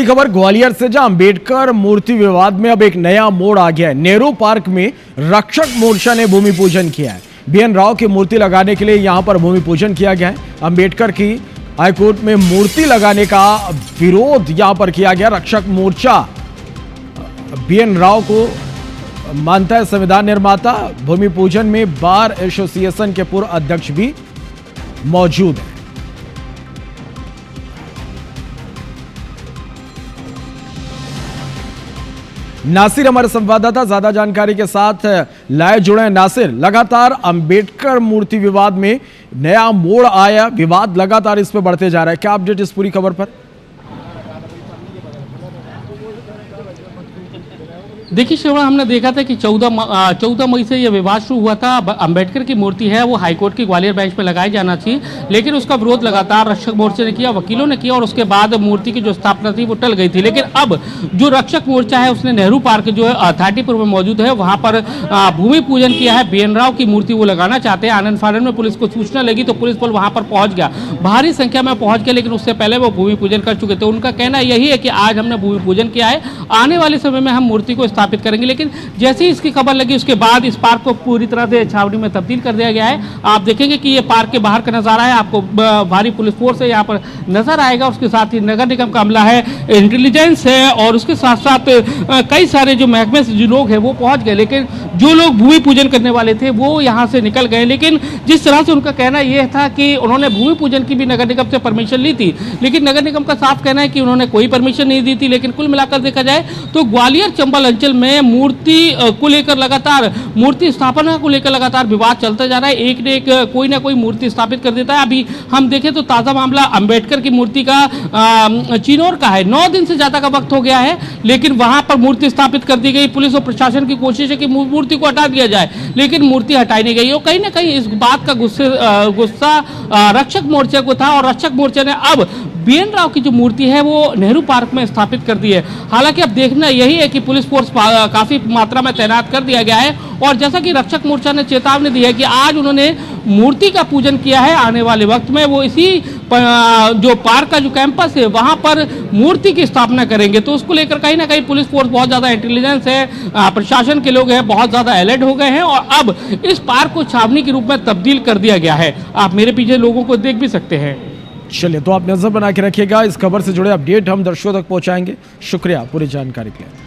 बड़ी खबर ग्वालियर से, जहां अंबेडकर मूर्ति विवाद में अब एक नया मोड़ आ गया है। नेहरू पार्क में रक्षक मोर्चा ने भूमि पूजन किया है। बीएन राव की मूर्ति लगाने के लिए यहां पर भूमि पूजन किया गया है। अंबेडकर की हाईकोर्ट में मूर्ति लगाने का विरोध यहां पर किया गया। रक्षक मोर्चा बीएन राव को मानता है संविधान निर्माता। भूमि पूजन में बार एसोसिएशन के पूर्व अध्यक्ष भी मौजूद है। नासिर हमारे संवाददाता ज्यादा जानकारी के साथ लाए जुड़े हैं। नासिर, लगातार अंबेडकर मूर्ति विवाद में नया मोड़ आया, विवाद लगातार इस पे बढ़ते जा रहा है, क्या अपडेट इस पूरी खबर पर? देखिए श्रवण, हमने देखा था कि 14 मई से यह विवाद शुरू हुआ था। अंबेडकर की मूर्ति है वो हाईकोर्ट की ग्वालियर बेंच पर लगाई जाना थी, लेकिन उसका विरोध लगातार रक्षक मोर्चे ने किया, वकीलों ने किया और उसके बाद मूर्ति की जो स्थापना थी वो टल गई थी। लेकिन अब जो रक्षक मोर्चा है उसने नेहरू पार्क जो है अथॉरिटीपुर में मौजूद है वहाँ पर भूमि पूजन किया है। बीएन राव की मूर्ति वो लगाना चाहते हैं। आनंद फानन में पुलिस को सूचना लगी तो पुलिस बल वहाँ पर पहुँच गया, भारी संख्या में पहुँच गया, लेकिन उससे पहले वो भूमि पूजन कर चुके थे। उनका कहना यही है कि आज हमने भूमि पूजन किया है, आने वाले समय में हम मूर्ति को स्थापित करेंगे। लेकिन जैसे ही इसकी खबर लगी उसके बाद इस पार्क को पूरी तरह से छावनी में तब्दील कर दिया गया है। आप देखेंगे कि ये पार्क के बाहर का नजारा है, आपको भारी पुलिस फोर्स है यहाँ पर नजर आएगा। उसके साथ ही नगर निगम का अमला है, इंटेलिजेंस है और उसके साथ साथ कई सारे जो महकमे से जो लोग हैं वो पहुंच गए। लेकिन जो लोग भूमि पूजन करने वाले थे वो यहाँ से निकल गए। लेकिन जिस तरह से उनका कहना यह था कि उन्होंने भूमि पूजन की भी नगर निगम से परमिशन ली थी, लेकिन नगर निगम का साफ कहना है कि उन्होंने कोई परमिशन नहीं दी थी। लेकिन कुल मिलाकर देखा जाए तो ग्वालियर चंबल अंचल में मूर्ति को लेकर लगातार, मूर्ति स्थापना को लेकर लगातार विवाद चलता जा रहा है। एक ने एक कोई ना कोई मूर्ति स्थापित कर देता है। अभी हम देखें तो ताजा मामला अंबेडकर की मूर्ति का चिनौर का है। 9 दिन से ज्यादा का वक्त हो गया है, लेकिन वहां पर मूर्ति स्थापित कर दी गई। पुलिस और प्रशासन की कोशिश है कि मूर्ति को हटा दिया जाए, लेकिन मूर्ति हटाई नहीं गई। और कहीं ना कहीं इस बात का गुस्सा रक्षक मोर्चे को था और रक्षक मोर्चे ने अब बीएन राव की जो मूर्ति है वो नेहरू पार्क में स्थापित कर दी है। हालांकि अब देखना यही है कि पुलिस फोर्स काफी मात्रा में तैनात कर दिया गया है और जैसा कि रक्षक मोर्चा ने चेतावनी दी है कि आज उन्होंने मूर्ति का पूजन किया है, आने वाले वक्त में वो इसी जो पार्क का जो कैंपस है वहां पर मूर्ति की स्थापना करेंगे। तो उसको लेकर कहीं ना कहीं पुलिस फोर्स बहुत ज्यादा इंटेलिजेंस है, प्रशासन के लोग हैं बहुत ज्यादा अलर्ट हो गए हैं और अब इस पार्क को छावनी के रूप में तब्दील कर दिया गया है। आप मेरे पीछे लोगों को देख भी सकते हैं। चलिए, तो आप नजर बना के रखिएगा। इस खबर से जुड़े अपडेट हम दर्शकों तक पहुंचाएंगे। शुक्रिया पूरी जानकारी के लिए।